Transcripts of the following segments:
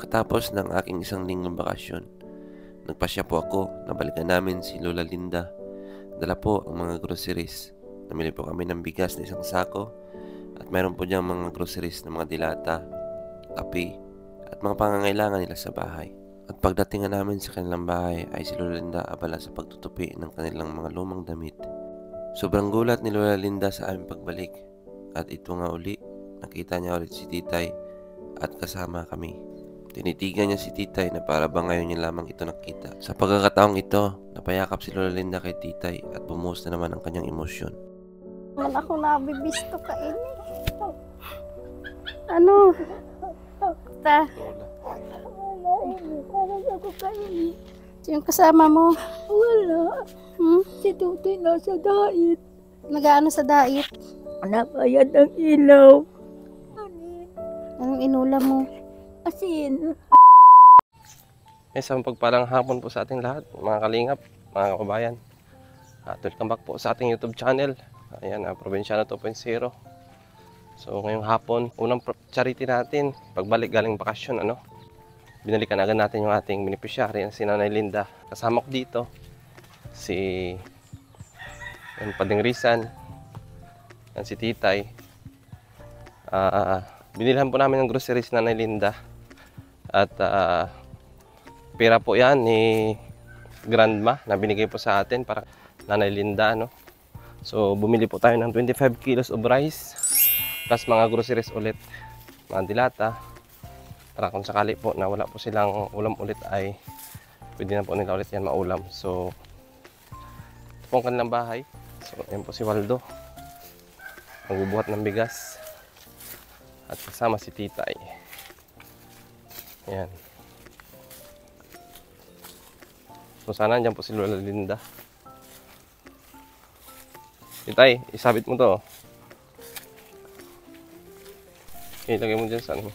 Pagkatapos ng aking isang linggong bakasyon, nagpasya po ako na balikan namin si Lola Linda. Dala po ang mga groceries. Namili po kami ng bigas na 1 sako at mayroon po diyang mga groceries na mga dilata, kape at mga pangangailangan nila sa bahay. At pagdating namin sa kanilang bahay ay si Lola Linda abala sa pagtutupi ng kanilang mga lumang damit. Sobrang gulat ni Lola Linda sa aming pagbalik at ito nga uli, nakita niya ulit si Titay at kasama kami. Tinitigan niya si Titay na para bang ngayon niya lamang ito nakita. Sa pagkakataong ito, napayakap si Lola Linda kay Titay at bumuhos na naman ang kanyang emosyon. Man ako nabibisto ka ini. Ano? Ta. Parang ako kaini. Yung kasama mo? Wala. Si Tutoy nasa dait. Nagaano sa dait? Nabayad ang ilaw. Anong inulam mo? Asin. Isang pagpalang hapon po sa ating lahat, mga kalingap, mga kababayan. Welcome back po sa ating YouTube channel. Ayan, Provinciano 2.0. So ngayong hapon, unang charity natin, pagbalik galing bakasyon, binalikan agad natin yung ating beneficiary, si Nanay Linda. Kasama ko dito, si Pading Risan, si Titay. Binilhan po namin ng groceries Nanay Linda. At pera po yan ni Grandma na binigay po sa atin para Nanay Linda. So bumili po tayo ng 25 kilos of rice plus mga groceries ulit, mga dilata, para kung sakali po na wala po silang ulam ulit ay pwede na po nila ulit yan maulam. So ito po ang kanilang bahay. So yan po si Waldo, magbubuhat ng bigas at kasama si Titay. Ayan. So sana andyan po si Lola Linda. Titay, isabit mo to. Ilagay mo dyan sa ano.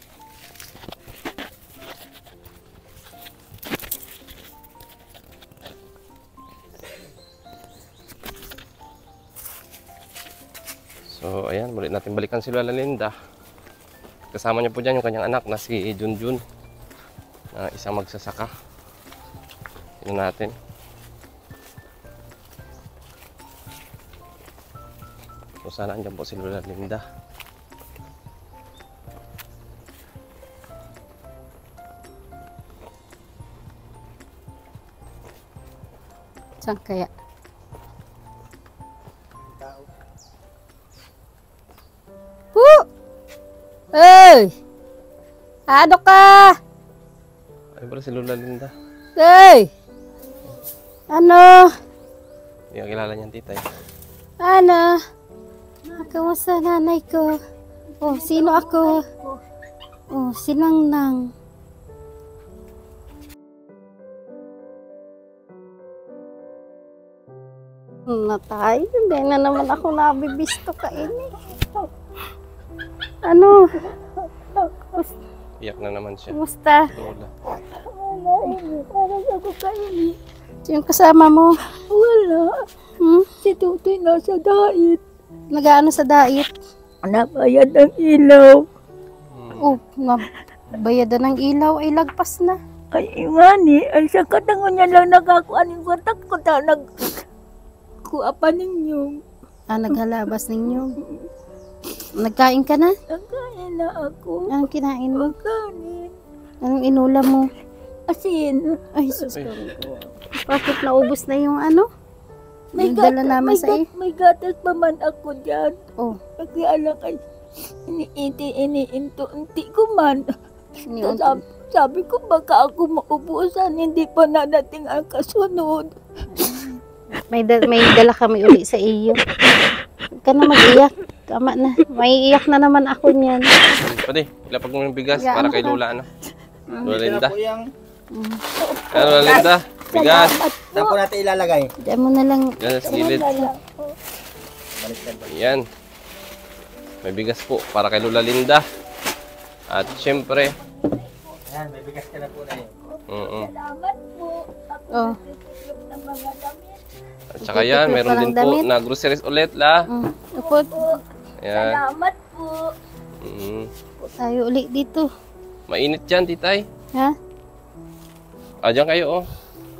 So ayan, muli natin balikan si Lola Linda. Kasama niya po dyan yung kanyang anak na si Junjun, na isang magsasaka. Tingnan natin. So sana andyan po si Lola Linda. Saan kaya? Hey! Ano ka? Ay pala si Lola Linda. Hey! Ano? Hindi ka kilala niyan, Titay. Ano? Kamusta nanay ko? Oh, sino ako? Oh, sinang nang? Natay, hindi na naman ako nabibisto ka ini. Ano? Iyak na naman siya. Kumusta? Lola. Parang ako kaini. Yung kasama mo? Wala. Si Tutoy nasa dait. Nagaano sa dait? Nabayad ang ilaw. Oh, nabayadan ng ilaw ay lagpas na. Ay, ingani. Ay, sa katangon niya lang nagakuan yung batak ko ta. Nagkuapa ninyo. Naghalabas ninyo. Nagkain ka na? Nagkain na ako. Anong kinain mo? Kanin. Anong inulam mo? Asin. Ay, sus ko. Bakit naubos na yung ano? May dala naman sa iyo. May gatas pa man ako dyan. Oh. Kaya lang ay iniinto-unti ko man. Sabi ko baka ako maubusan, hindi pa nadating ang kasunod. May dala kami uli sa iyo. Huwag ka na mag-iyak. Tama na. May iyak na naman ako niyan. Pwede, ilapag mo yung bigas para kay Lola, Lola Linda. Lola Linda, bigas. Saan po natin ilalagay? Diyan mo na lang. Yan sa gilid. Yan. May bigas po para kay Lola Linda. At syempre, Yan, may bigas ka na po na yun. Salamat po. Oh. At saka yan, meron din po na groceries ulit, Upot. Yan. Salamat po. Po tayo ulit dito. Mainit dyan, Titay. Ha? Diyan kayo, oh.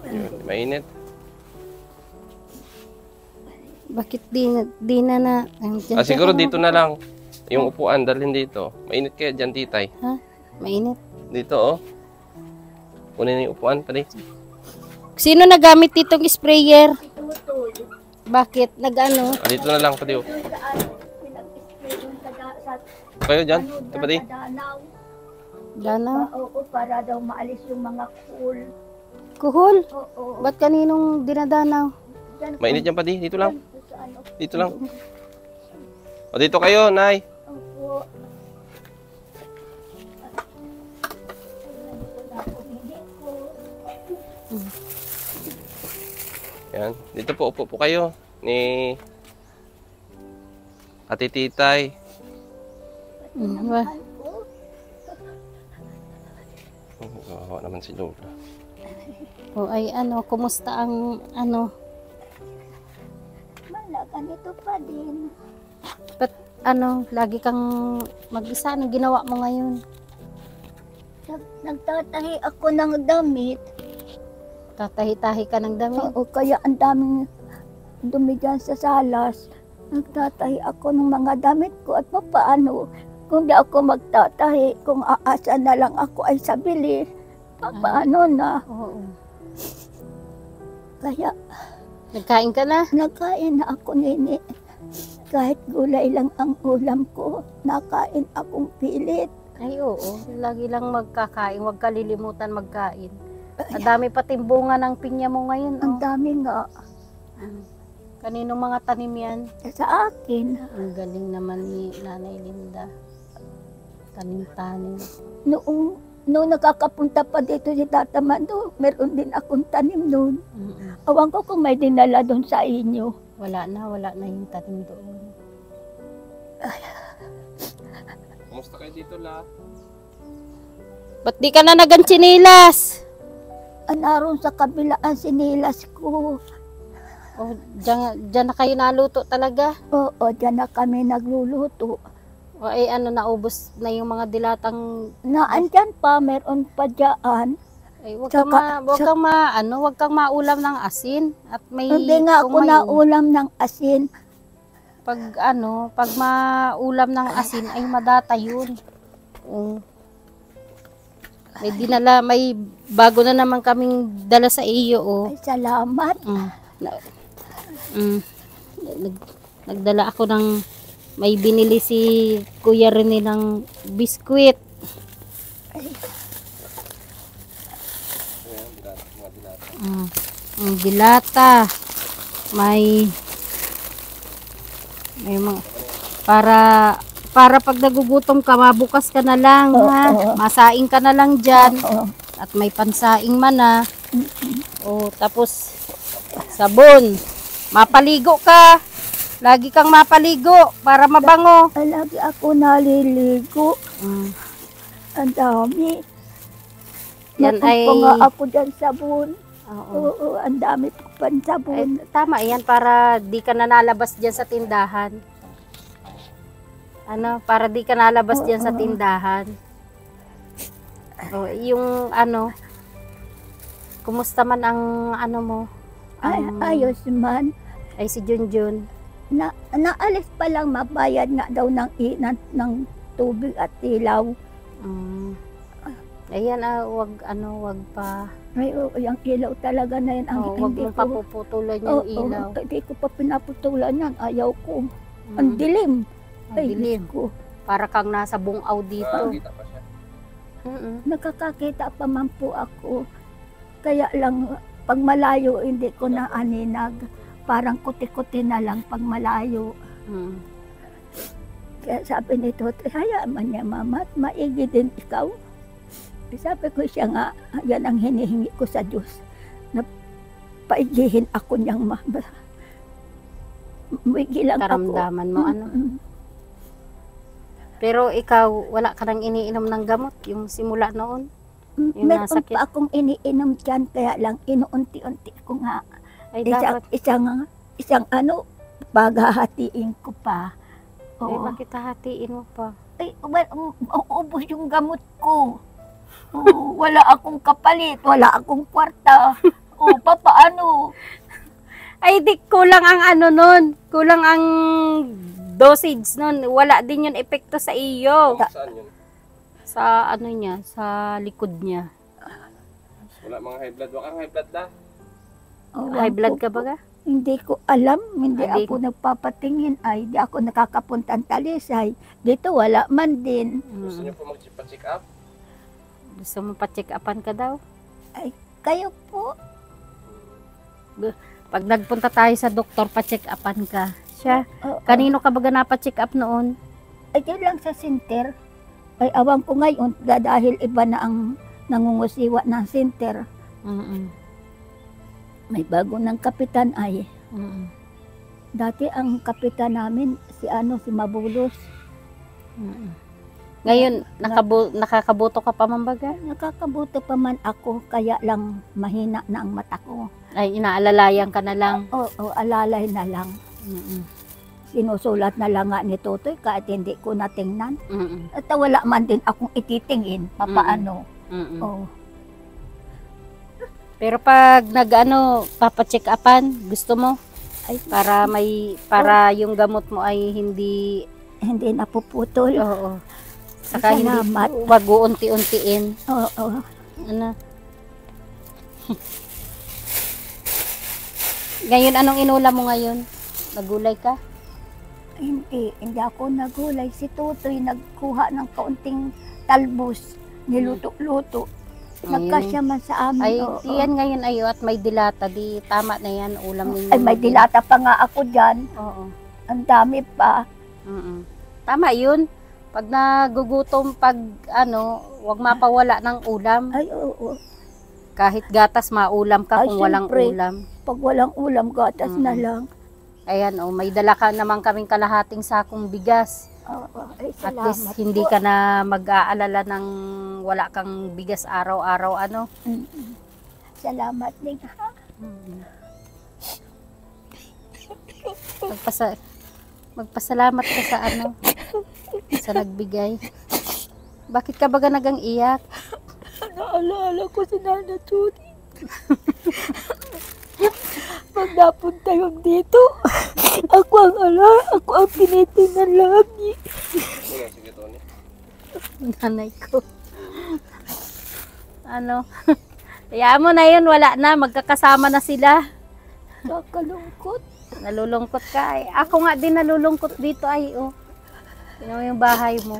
Yun, mainit. Bakit di na dyan Siguro ka- dito na lang. Yung upuan, dalhin dito. Mainit kayo dyan, titay. Ha? Mainit. Dito, oh. Kunin yung upuan, pali. Sino nagamit ditong sprayer? Bakit? Nag-ano? Dito na lang, pali, oh. Kayo dyan, ito, pali. Dana? Oo, para daw maalis yung mga cool. Kuhol? Oo, Ba't kaninong dinadanaw? Mainit yan, pali. Dito lang. sa ano. Dito lang. O, dito kayo, Nay. Opo. Yan. Dito po, upo po kayo. Ni Ate Titay. Ba? Kawawa naman si Lola. O ay ano, kumusta ang ano? Wala, ganito pa din. Ba't ano, lagi kang mag-isa? Anong ginawa mo ngayon? Nagtatahi ako ng damit. Tatahi-tahi ka ng damit? Oo, kaya ang daming dumi dyan sa salas. Nagtatahi ako ng mga damit ko at paano kung di ako magtatahi, kung aasa na lang ako ay sa bilis, paano na? Oo. Kaya Nagkain ka na? nagkain na ako nini. Kahit gulay lang ang ulam ko, nakain akong pilit. Ay oo, lagi lang magkakain, huwag kalilimutan magkain. Ang dami pa timbungan ng pinya mo ngayon. Ang Oh. dami nga Kaninong mga tanim yan? sa akin. Ang galing naman ni Nanay Linda. Tanim-tanim. Noong nakakapunta pa dito si Tata Mando, meron din akong tanim noon. Mm-mm. Awan ko kung may dinala doon sa inyo. Wala na yung tanim doon. Kumusta kayo dito, La? Ba't di ka na nagantsinilas? Naroon sa kabila ang sinilas ko. Oh, dyan na kayo naluto talaga? Oo, dyan na kami nagluluto. O ay ano, naubos na yung mga dilatang... Naandyan pa, meron pa dyan. Ay, wag Tsaka- kang maulam ng asin. At may... Hindi nga ako kung may- naulam ng asin. pag maulam ng asin ay madata yun. Oo. May bago na naman kaming dala sa iyo, oh. Ay, salamat. Nagdala ako ng may binili si Kuya Rene ng biskwit. Dilata. May mga para pag nagugutom ka, mabukas ka na lang, ha? Masaing ka na lang dyan. Oo. At may pansaing man, ha? O, tapos sabon. Mapaligo ka. Lagi kang mapaligo para mabango. Ay, lagi ako naliligo. Ang dami. Yan Natumpa ay- nga ako dyan sabon. Oo. Oo, ang dami ko pan Ay, sabon. tama yan para di ka na nalabas dyan sa tindahan. Ano, para di ka nalabas dyan sa tindahan. O, yung ano, kumusta man ang ano mo? Ay, ayos man. Ay si Junjun. Naalis pa lang, mabayad nga daw ng tubig at ilaw. Ayan, wag pa. Ay, yung ilaw talaga na yan ang Oh, wag hindi mong ko. papuputulan yung ilaw. Hindi ko pa pinaputulan yan. Ayaw ko. Ang dilim. Ang Ay, dilim. Diyos ko. Para kang nasa bungaw dito. Kita pa siya. Nakakakita pa man po ako. Kaya lang, pag malayo, hindi ko na aninag. Parang kuti-kuti na lang pag malayo. Kaya sabi nito, hayaan man niya, mama, at maigi din ikaw. Sabi ko siya nga, yan ang hinihingi ko sa Diyos. Na paigihin ako niyang mama. Maigi lang ako. Karamdaman mo, ano? Pero ikaw, wala ka nang iniinom ng gamot, yung simula noon? Yung Meron nasakit? pa akong iniinom dyan, kaya lang inuunti-unti ko nga. Ay, dapat. Isang ano, paghahatiin ko pa. Ay, Oo. bakit hahatiin mo pa? Ay, ubos yung gamot ko. Oo, wala akong kapalit, wala akong kwarta. O, papaano? Ay, di, kulang ang ano nun. Kulang ang dosage nun. Wala din yun epekto sa iyo. Saan yun? Sa ano niya, sa likod niya. Wala mga high blood. Wala kang high blood na. High blood ka ba ka? Hindi ko alam, hindi Hindi. ako nagpapatingin ay, di ako nakakapunta ng Talisay. Dito wala man din. Gusto niyo po mag-check up? Gusto mo pa-check upan ka daw? Kayo po, Pag nagpunta tayo sa doktor, pa-check upan ka. Siya, oo. kanino ka ba napa-check up noon? Ay, yun lang sa center. Ay, awang ko ngayon, dahil iba na ang nangungusiwa ng center. Mm-mm. May bago ng kapitan ay. Mm-mm. Dati ang kapitan namin, si Mabulos. Mm-mm. Ngayon, nakakaboto ka pa man baga? Nakakabuto pa man ako, kaya lang mahina na ang mata ko. Ay, inaalalayan ka na lang. Oo, alalay na lang. Mm-mm. Sinusulat na lang nga ni Totoy kahit hindi ko natingnan. Mm-mm. At wala man din akong ititingin, papaano. Mm-mm. Oh, Pero pag papacheck upan, gusto mo? ay, Para yung gamot mo ay hindi, hindi napuputol. oo. Saka hindi, Salamat. wag uunti-untiin. Oo, Ano? Ngayon, anong inulam mo ngayon? Nagulay ka? hindi ako nagulay. Si Totoy nagkuha ng kaunting talbos, niluto-luto. Nagkasya man sa amin. Ay, oo. yan ngayon ayo at may dilata. Di tama na yan, ulam ninyo. Ay, may dilata pa nga ako dyan. Oo. Ang dami pa. Mm-mm. Tama yun. Pag nagugutom, wag mapawala ng ulam. Ay, oo. Kahit gatas, maulam ka Ay, kung walang syempre. ulam. Pag walang ulam, gatas na Mm. lang. Ayan, may dala ka naman kaming kalahating sakong bigas. Oo, ay, At salamat least hindi po. ka na mag-aalala ng wala kang bigas araw-araw. Mm-mm. Salamat din, ha? Magpasalamat ka sa sa nagbigay. Bakit ka baga nagang iyak? Naalala ko si Nana Tuti. Pag napunta yung dito, ako ang tinitingnan lagi. Sige, Tony. Nanay ko. Hayaan mo na yun, wala na, magkakasama na sila. Nakalungkot. Nalulungkot ka. Ay, ako nga din nalulungkot dito Tingnan mo yung bahay mo.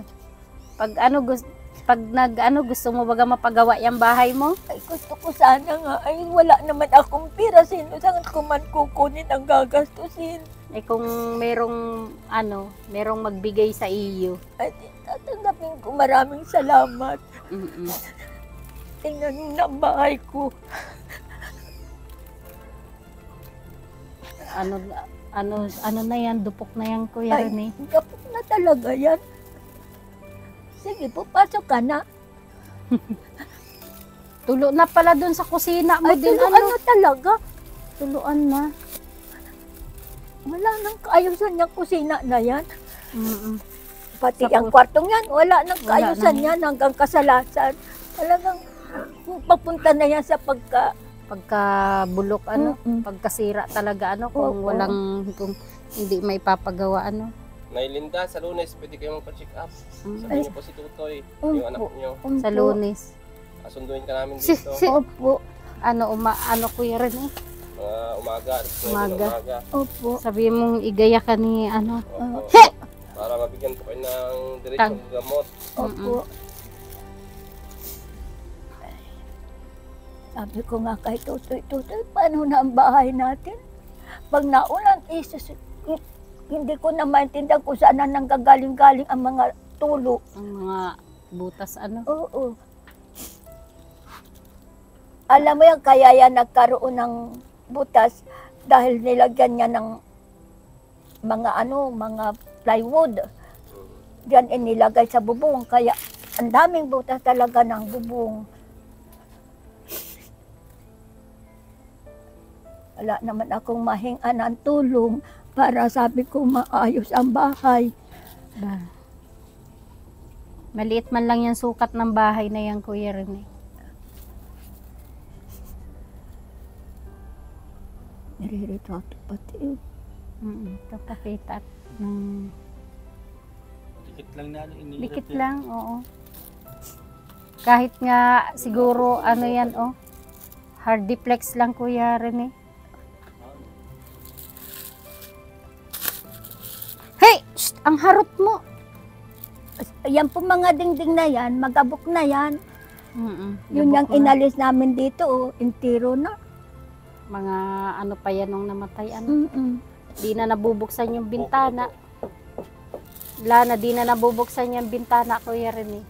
Gusto mo baga mapagawa yung bahay mo? Ay, gusto ko sana nga. Ay, wala naman akong pira. Sino saan ko man kukunin ang gagastusin? Ay kung merong magbigay sa iyo. Ay, tatanggapin ko. Maraming salamat. Mm-mm. Tingnan mo na ang bahay ko. Ano na yan, dupok na yan, Kuya Ay, Rene. kapag na talaga yan. Sige po, pasok ka na. Tulo na pala dun sa kusina mo Ay, din. tuluan na talaga. Tuluan na. Wala nang kaayusan yung kusina na yan. Mm-mm. Pati Sa ang kwartong yan, wala nang Wala kaayusan na. yan hanggang kasalasan. Talagang papunta na yan sa Pagkabulok, Mm-mm. pagkasira talaga, kung Oo. kung hindi may papagawa, Nailinda, sa Lunes, pwede kayong magpa-check up. Sabihin niyo po si Tutoy, Opo. yung anak niyo. sa Lunes. Asunduin ka namin Si- dito. si- Opo, Kuya Rene. Umaga, alas 9 ng Umaga. umaga. opo. Sabi mong igaya ka ni, Opo. He! Para mabigyan po kayo ng diretsong gamot. Opo. Sabi ko nga kay Tutoy, paano na ang bahay natin? Pag naulan, hindi ko na maintindihan kung saan na nanggagaling-galing ang mga tulo. ang mga butas, Oo. Alam mo yan, kaya yan nagkaroon ng butas dahil nilagyan niya ng mga plywood. Diyan inilagay sa bubong, kaya ang daming butas talaga ng bubong. Wala naman akong mahingan ng tulong para sabi ko maayos ang bahay. Maliit man lang yung sukat ng bahay na yan, Kuya Rene. Naririto pati. Kapapitat. Mm. Dikit lang na ano, inilat. Dikit lang, oo. Kahit nga siguro ano yan, oh. Hardiplex lang, Kuya Rene. Hey! Shh! Ang harot mo! Yan po mga dingding na yan, magabok na yan. Yun yung Gabok na. inalis namin dito, oh, intiro na. Mga ano pa yan nung namatay, ano. Di na nabubuksan yung bintana. Di na nabubuksan yung bintana, Kuya Rene.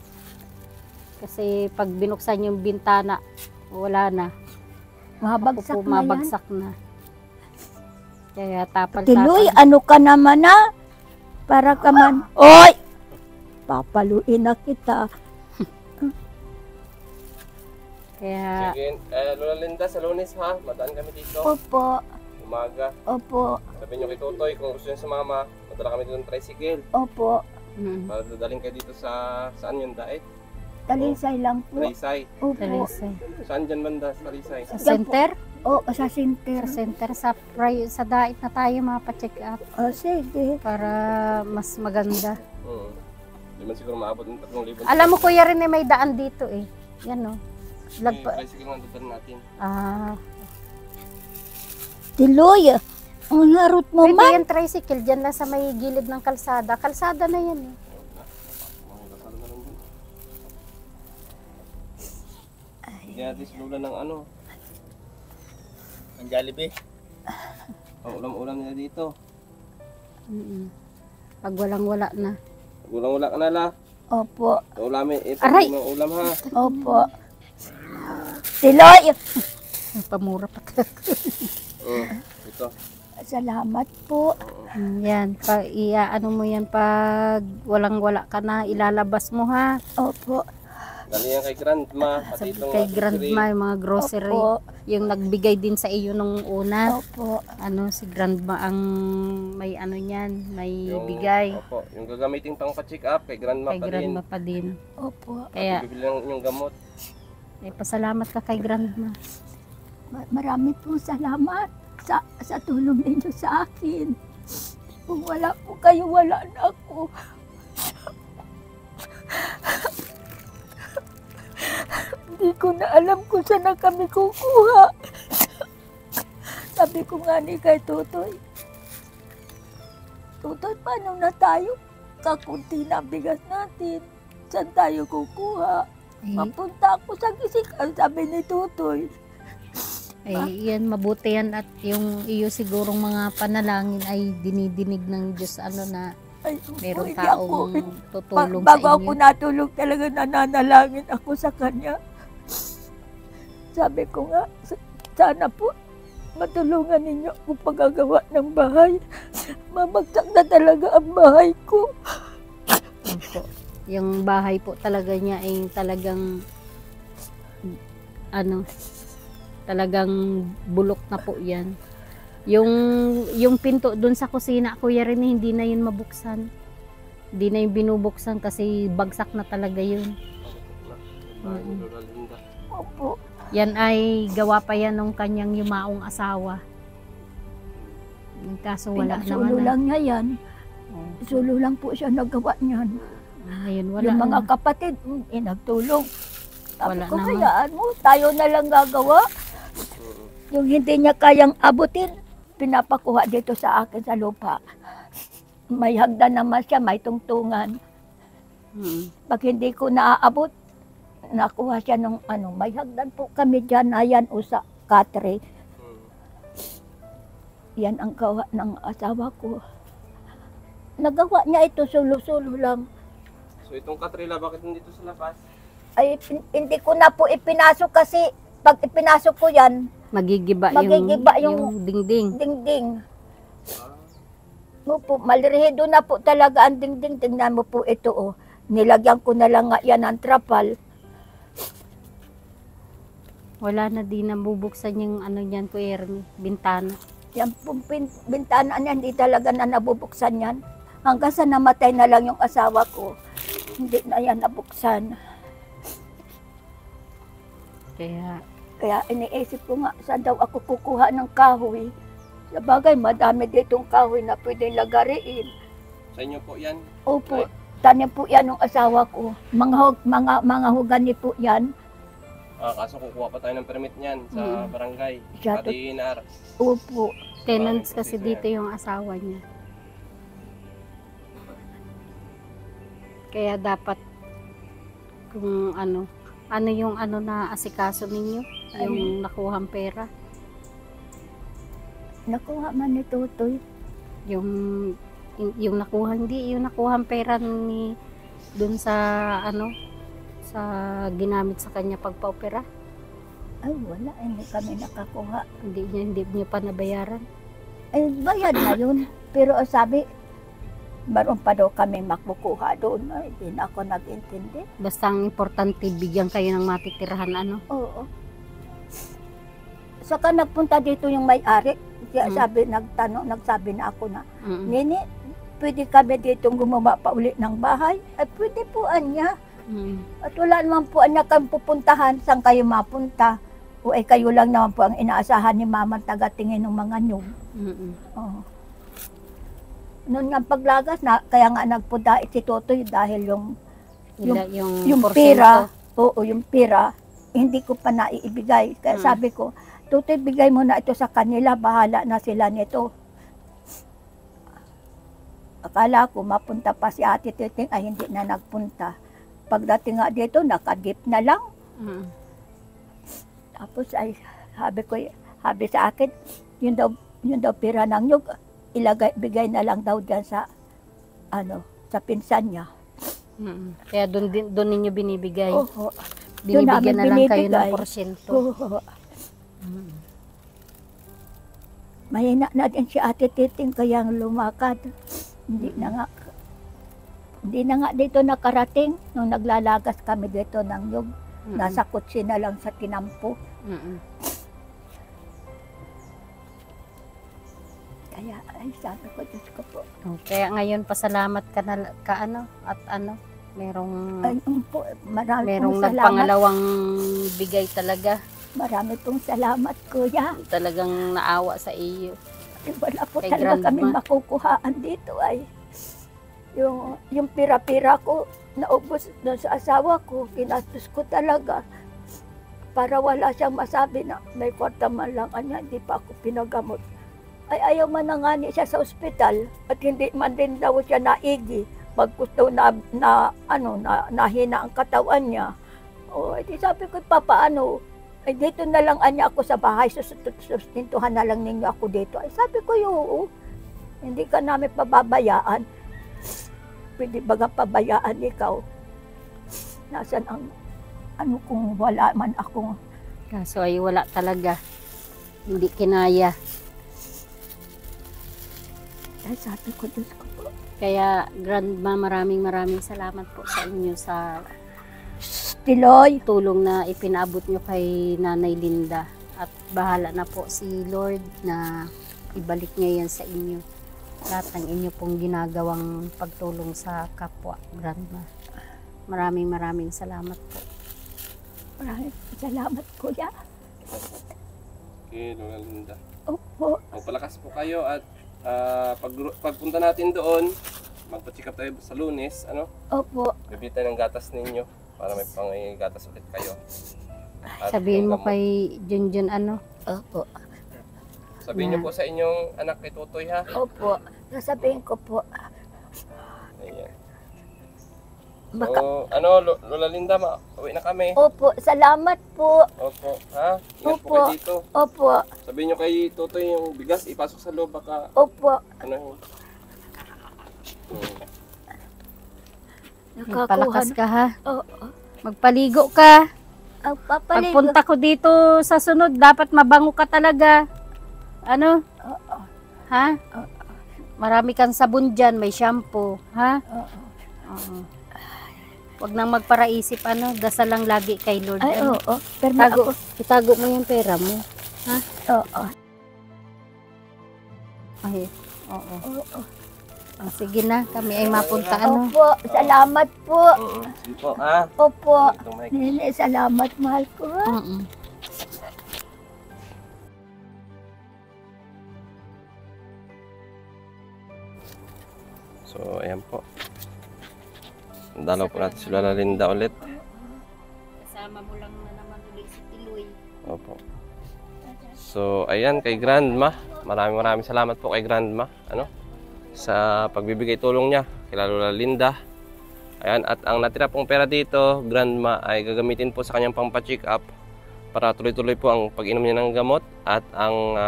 Kasi pag binuksan yung bintana, wala na. Mabagsak na yan. Mabagsak na. Kaya tapal-tapal. Tiloy, ano ka naman na? Para ka man, oy! Papaluin na kita. Kaya, Sige, Lola Linda, sa Lunes ha, madaan kami dito. Opo, Umaga. opo, Sabi niyo kay Totoy, kung gusto niyo sumama, madala kami dito ng tricycle. opo. Para dadaling kayo dito sa, saan yung daet? Talisay lang po. Talisay. Opo. Talisay. Saan dyan banda sa Talisay? Sa center? O, sa center. Sa center, sa dait na tayo mapacheck up O, sige. para mas maganda. Di man siguro maabot ng 3,000. Alam mo, Kuya Rene, may daan dito eh. Yan o. Tricycle nga dadalhin natin. Tiloy, ang harot mo Pwede man. yan tricycle, dyan lang sa may gilid ng kalsada. Kalsada na yan eh. Hindi natin silula ng ano. Ang Jollibee. Ang ulam-ulam nila dito. Pag walang-wala na. Ulang-wala ka na la. Opo, Ulamin, ito Aray! yung mga ulam ha. opo. Tiloy, Pamura pa. Ito. salamat po. Yan, ano mo yan pag walang-wala ka na, ilalabas mo ha. Opo, Dali yan kay Grandma. Pati itong Kay grocery. grandma, yung mga grocery. opo, Yung nagbigay din sa iyo nung una. opo. Ano, si grandma ang may ano niyan, may Yung- bigay. Opo, yung gagamitin pang pa-check up kay Grandma Kay pa din. grandma pa din. Opo. Kaya, Bibili lang yung gamot. pasalamat ka kay grandma. Marami pong salamat sa tulong ninyo sa akin. Kung wala po kayo, wala na ako. Hindi ko na alam kung saan na kami kukuha. Sabi ko nga ni kay Tutoy, Tutoy, paano na tayo? Kakunti na ang bigas natin. Saan tayo kukuha? Mapunta ako sa Gisikan, sabi ni Tutoy. Yan, mabuti yan at yung iyo sigurong mga panalangin ay dinidinig ng Diyos ano na Ay, meron hindi ako. taong tutulong sa Bago ako inyo. natulog talaga nananalangin ako sa kanya. Sabi ko nga, sana po matulungan ninyo ako paggagawa ng bahay. Mamagsak na talaga ang bahay ko. Opo. Yung bahay po talaga niya ay talagang ano, talagang bulok na po yan. Yung pinto dun sa kusina, Kuya Rene, hindi na yun mabuksan. Hindi na yung binubuksan kasi bagsak na talaga yun. Lola Linda. Opo. Yan ay gawa pa yan ng kanyang yumaong asawa. Kaso wala Pinasulo naman na. lang niya yan. Oh, Sulo lang po siya nagawa niyan. ngayon wala Yung mga na. kapatid, nagtulong. Sabi Wala ko, naman. hayaan mo, tayo na lang gagawa. Yung hindi niya kayang abutin, pinapakuha dito sa akin sa lupa. May hagdan naman siya, may tungtungan. Pag hindi ko naaabot, nakuha siya ng may hagdan po kami dyan, ayan o sa katre. Yan ang gawa ng asawa ko. Nagawa niya ito, sulo-sulo lang. So itong katrila, bakit nandito sa labas? Ay, hindi ko na po ipinasok kasi pag ipinasok ko yan, Magigiba, Magigiba yung dingding. dingding. Opo, malirihido na po talaga ang dingding. Tingnan mo po ito, oh. Nilagyan ko na lang nga yan ng trapal. Wala na din nabubuksan yung ano niyan, Kuya Ernie, bintana. Yan pong bintana niya, hindi talaga na nabubuksan yan. Hanggang sa namatay na lang yung asawa ko. hindi na yan nabuksan. Kaya iniisip ko nga, saan daw ako kukuha ng kahoy. Sa bagay, madami ditong kahoy na pwedeng lagariin. Sa inyo po yan? Opo, tanim po yan ng asawa ko. Mga hugani po yan. Kaso kukuha pa tayo ng permit niyan sa barangay. Siya to- Pati INR. Opo. Tenants Maraming kasi proseso dito yung asawa niya. Kaya dapat kung ano yung na asikaso ninyo, yung nakuhang pera, Nakuha man ni Tutoy. yung nakuhang pera ni dun sa sa ginamit sa kanya pagpa-opera, Ay, wala. Hindi kami nakakuha. hindi niyo pa nabayaran. Ay, bayad na yun. Pero sabi, baron pa daw kami makukuha doon. Ay, di na ako nag-intindi. Basta ang importante, bigyan kayo ng matitirahan, Oo. Saka nagpunta dito yung may-ari. Kaya nagsabi na ako na, Mm-mm. Nini, pwede kami dito gumawa pa ulit ng bahay? Ay, pwede po anya. Mm. At wala naman po anya kang pupuntahan. Saan kayo mapunta? O ay kayo lang naman po ang inaasahan ni mama taga-tingin ng mga nyug. Mm-mm. Oo. Noon nga paglagas, kaya nga nagpunta si Totoy dahil yung porsyento. pera, oo, yung pera, hindi ko pa naiibigay. Kaya sabi ko, Totoy, bigay mo na ito sa kanila, bahala na sila nito. Akala ko mapunta pa si Ate Titing, ay hindi na nagpunta. Pagdating nga dito, nakagip na lang. Mm. Tapos ay sabi sa akin, yun daw pera ng nyug, bigay na lang daw dyan sa sa pinsan niya. Mm. Kaya doon ninyo binibigay. Oo. Binibigyan na lang kayo ng binibigay. porsyento. Oo. Mm. Mahina na din si Ate Titing kaya lumakad. Hindi na nga dito nakarating nung naglalagas kami dito ng nyug. Mm. Nasa kutsi na lang sa tinampo. Mm-mm. Kaya ay sabi ko, Diyos ko po. Kaya ngayon pasalamat ka na merong Ay, marami merong pong salamat. nagpangalawang bigay talaga. Marami pong salamat, Kuya. Talagang naawa sa iyo. Wala po Kay talaga grandma. kami makukuhaan dito ay yung pira-pira ko naubos doon sa asawa ko, ginastos ko talaga para wala siyang masabi na may kwarta man lang anya, hindi pa ako pinagamot. Ay ayaw man na nga niya siya sa ospital at hindi man din daw siya naigi bagkus daw nahina ang katawan niya. O edi sabi ko, papaano? Ay dito na lang anya ako sa bahay, sustintuhan na lang ninyo ako dito. Ay sabi ko, oo, hindi ka namin pababayaan. Pwede baga pabayaan ikaw? Nasaan ang kung wala man akong... Kaso ay wala talaga. Hindi kinaya. Ay sabi ko, Diyos ko po. Kaya grandma, maraming salamat po sa inyo sa Tiloy. tulong na ipinaabot nyo kay Nanay Linda. At bahala na po si Lord na ibalik niya yan sa inyo. Lahat ng inyo pong ginagawang pagtulong sa kapwa, grandma. Maraming salamat po. Maraming salamat, Kuya. Okay, Lola Linda. Opo. Magpalakas po kayo at pagpunta natin doon, magpa-check up tayo sa Lunes, Opo. bibili tayo ng gatas ninyo para may pang-gatas ulit kayo. At Sabihin mo yung gamot. kay Junjun Opo. Sabihin niyo po sa inyong anak kay Tutoy ha. Opo. Sasabihin ko po. Ayan. Baka... So, Lola Linda, uwi na kami. Opo. Salamat po. Opo, ha? Ingat po Opo. kayo dito. Opo. Sabihin niyo kay Tutoy yung bigas, ipasok sa loob, baka Opo. yun. Palakas ka ha. Oo. Magpaligo ka. Ang papaligo. Pagpunta ko dito sa sunod, dapat mabango ka talaga. Oo. Ha? Marami kang sabon dyan, may shampoo. Ha? Oo. Oo. Huwag nang magparaisip, dasal lang lagi kay Lord. Ay, oo. Pero ako. Itago mo yung pera mo. Ha? Oo. Ay, oo. Oo. Oh, sige na, kami ay mapunta ano. Opo, salamat po. Sige po, ha? Opo. Ito, Mike. Nene, salamat, mahal ko. Ha? Mm-mm. So, ayan po. Dalaw po natin si Lola Linda ulit. Kasama mo lang na naman ulit si Tiloy. Opo. So, ayan, kay Grandma. Maraming salamat po kay Grandma. Ano? Sa pagbibigay tulong niya kay Lola Linda. Ayan, at ang natira pong pera dito, Grandma, ay gagamitin po sa kanyang pampa-check up para tuloy-tuloy po ang pag-inom niya ng gamot at ang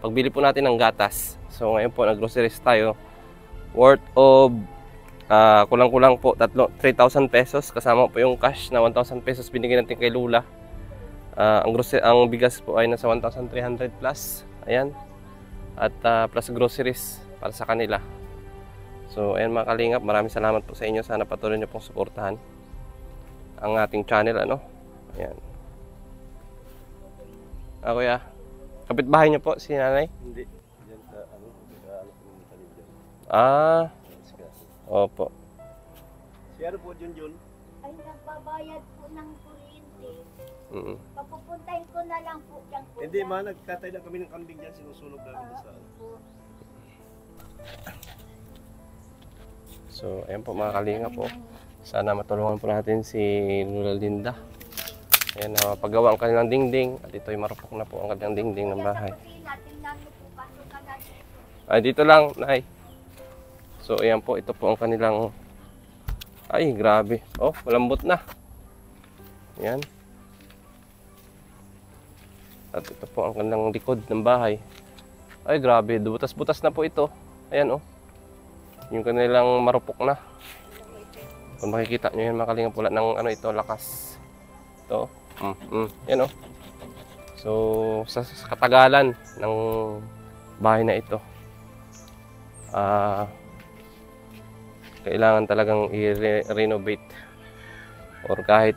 pagbili po natin ng gatas. So, ngayon po, nag-groceries tayo. Worth of kulang-kulang po 3,000 pesos. Kasama po yung cash na 1,000 pesos binigay natin kay Lula. Ang bigas po ay nasa 1,300 plus. Ayan. At plus groceries para sa kanila. So, ayan mga kalingap, maraming salamat po sa inyo. Sana patuloy niyo pong suportahan ang ating channel, ano? Ayan. Kuya, kapitbahay niyo po si nanay? Hindi. Diyan sa ano, pumunta din dyan. Opo. Si ano po Junjun? Ay, nagbabayad po ng kuryente. Mm. Papupuntahin ko na lang po dyan po. Hindi ma, nagkatay lang kami ng kambing dyan, sinusunog namin sa So, ayan po mga kalingap po. Sana matulungan po natin si Lola Linda. Ayan, paggawa ang kanilang dingding. At ito ay marupok na po ang kanilang dingding ng bahay. Ay, dito lang, Nay. So, ayan po. Ito po ang kanilang... Ay, grabe. Oh, malambot na. Ayan. At ito po ang kanilang likod ng bahay. Ay, grabe. Butas-butas na po ito. Ayan, oh. Yung kanilang marupok na. Kung makikita nyo yan, mga kalingap, wala ng ano ito, lakas. Ito. Yan, oh. So, sa katagalan ng bahay na ito, kailangan talagang i-renovate or kahit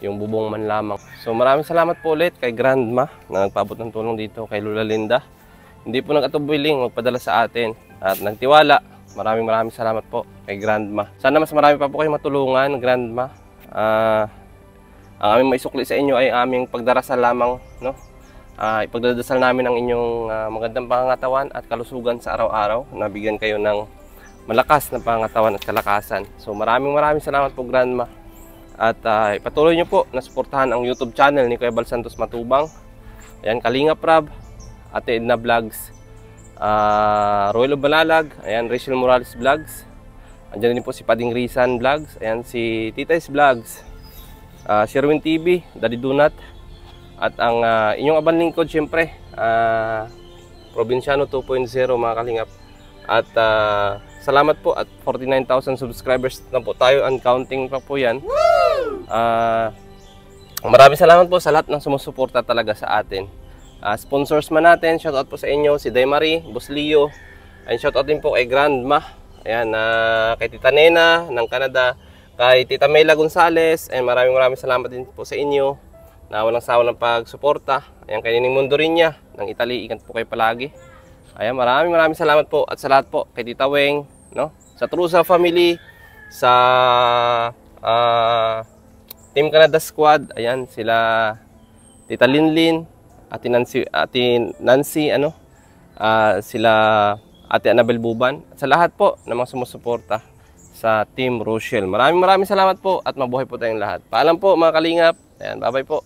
yung bubong man lamang. So, maraming salamat po ulit kay Grandma na nagpaabot ng tulong dito kay Lola Linda. Hindi po nag-atubuling magpadala sa atin at nagtiwala. Maraming salamat po kay Grandma. Sana mas marami pa po kayo matulungan, Grandma. Ang aming maisukli sa inyo ay aming pagdarasal lamang, no? Ipagdadasal namin ang inyong magandang pangangatawan at kalusugan sa araw-araw. Nabigyan kayo ng malakas na pangangatawan at kalakasan. So maraming salamat po, Grandma. At ipatuloy nyo po na suportahan ang YouTube channel ni Kuya Bal Santos Matubang. Ayan, Kalingap Rab, Ate Edna Vlogs, Roylo Balalag, ayan, Rachel Morales Vlogs. Andiyan din po si Pading Rizan Vlogs, ayan, si Tita's Vlogs, Sherwin TV, Daddy Donut, at ang inyong abang lingkod syempre, Provinciano 2.0 mga kalingap. At salamat po at 49,000 subscribers na po tayo and counting pa po yan. Maraming salamat po sa lahat ng sumusuporta talaga sa atin. Sponsors man natin, shoutout po sa inyo, si Day Marie, Boss Leo, and shoutout din po kay Grandma, ayan, kay Tita Nena ng Canada, kay Tita Mela Gonzales, and maraming salamat din po sa inyo na walang sawa ng pagsuporta. Ayan, kay Nining Mondorinya ng Italy, ikan po kayo palagi. Ayan, maraming salamat po at sa lahat po, kay Tita Weng, no? Sa Trusa Family, sa Team Canada Squad, ayan, sila Tita Linlin, Ate Nancy, ano, sila Ate Annabel Buban, at sa lahat po na mga sumusuporta sa Team Rochelle. Maraming salamat po at mabuhay po tayong lahat. Paalam po mga kalingap. Ayan, bye-bye po.